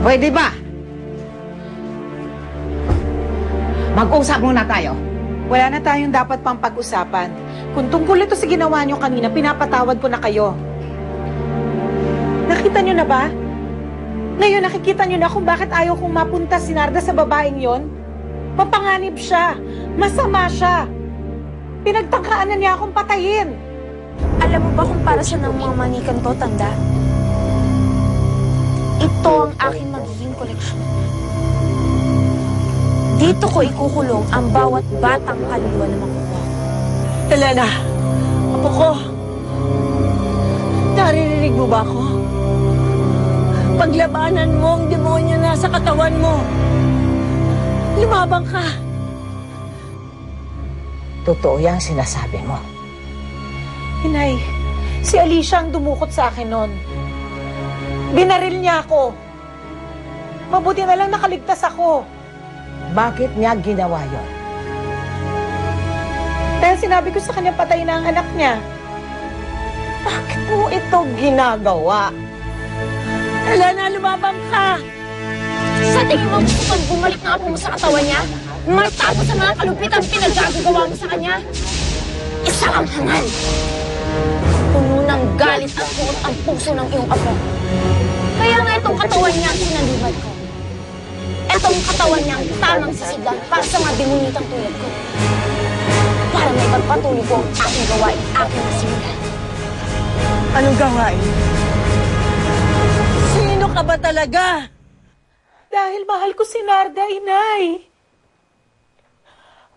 Pwede ba? Mag-usap muna tayo. Wala na tayong dapat pang pag-usapan. Kung tungkol ito sa ginawa niyo kanina, pinapatawad ko na kayo. Nakita niyo na ba? Ngayon nakikita niyo na kung bakit ayaw kong mapunta si Narda sa babaeng yon? Mapanganib siya. Masama siya. Pinagtangkaan na niya akong patayin. Alam mo ba kung para sa ng mga manikan to, Tanda? Ito ang aking magiging koleksyon. Dito ko ikukulong ang bawat batang kaluluwa na makuha. Elena, apo ko. Naririnig mo ba ako? Paglabanan mo ang demonyo na sa katawan mo. Lumabang ka. Totoo yan sinasabi mo. Inay, si Alicia ang dumukot sa akin noon. Binaril niya ako. Mabuti na lang nakaligtas ako. Bakit niya ginawa yon? Dahil sinabi ko sa kanya patay na ang anak niya. Bakit mo ito ginagawa? Elena, lumabang ka! Sa tingin mo, kapag bumalik na ako mo sa katawan niya, matapos sa mga kalupitan pinagagawa mo sa kanya, isa ang hangal. Puno ng galit at puot ang puso ng iyong apo. Kaya nga itong katawan niya ang sinalibad ko. Itong katawan niya ang tamang sisiglan para sa mga demonitang tulad ko. Para may pagpatuloy ko ang aking gawain, aking nasimulan. Anong gawain? Sino ka ba talaga? Dahil mahal ko si Narda, Inay.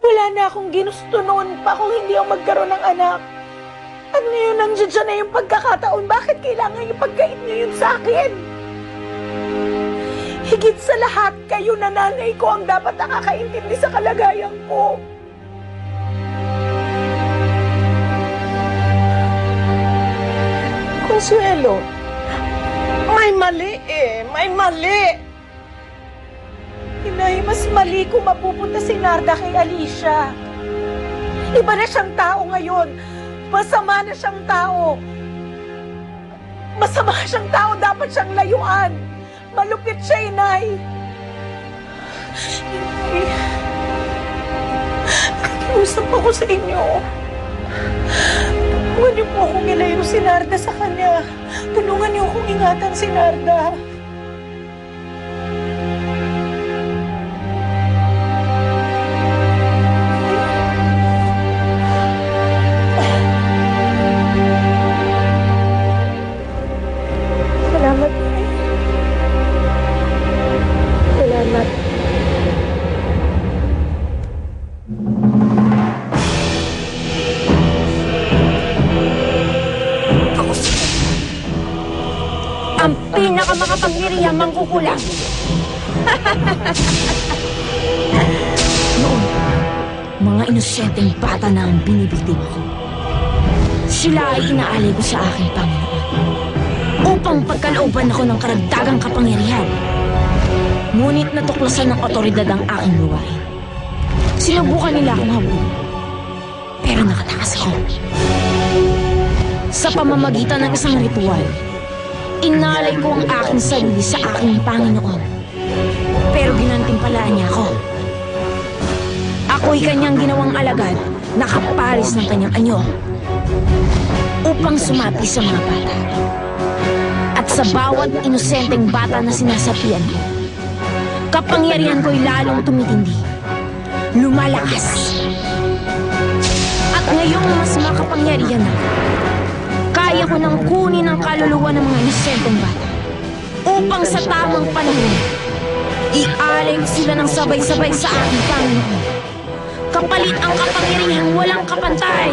Wala na akong ginusto noon pa kung hindi ako magkaroon ng anak. At ngayon nandiyan na yung pagkakataon. Bakit kailangan ipagkait niyo yun sa akin? Higit sa lahat, kayo na nanay ko ang dapat nakakaintindi sa kalagayan ko. Consuelo, may mali eh. May mali. Inay, mas mali kung mapupunta si Narda kay Alicia. Iba na siyang tao ngayon. Masama na siyang tao. Masama siyang tao. Dapat siyang layuan. Malupit siya, Inay. Inay. Nakikiusap ako sa inyo. Huwag niyo po akong ilayo si Narda sa kanya. Tulungan niyo akong ingatan si Narda. Salamat. Salamat. Ang pinakamakapangyarihang mangkukulam. Noon, mga inosenteng bata na ang binibiktima ko. Sila ay inaalay ko sa aking Panginoon upang pagkalooban ako ng karagdagang kapangyarihan. Ngunit natuklasan ng otoridad ang aking luwain. Sinubukan nila akong habulin, pero nakatakas ako. Sa pamamagitan ng isang ritual, inalay ko ang aking sarili sa aking Panginoon. Pero ginantimpalaan niya ako. Ako'y kanyang ginawang alagad na kaparis ng kanyang anyo upang sumapi sa mga bata. At sa bawat inosenteng bata na sinasapian ko, kapangyarihan ko'y lalong tumitindi, lumalakas. At ngayong mas makapangyarihan na, kaya ko nang kunin ang kaluluwa ng mga inosenteng bata upang sa tamang panahon, ialay ko sila ng sabay-sabay sa aking Panginoon. Kapalit ang kapangyarihang walang kapantay.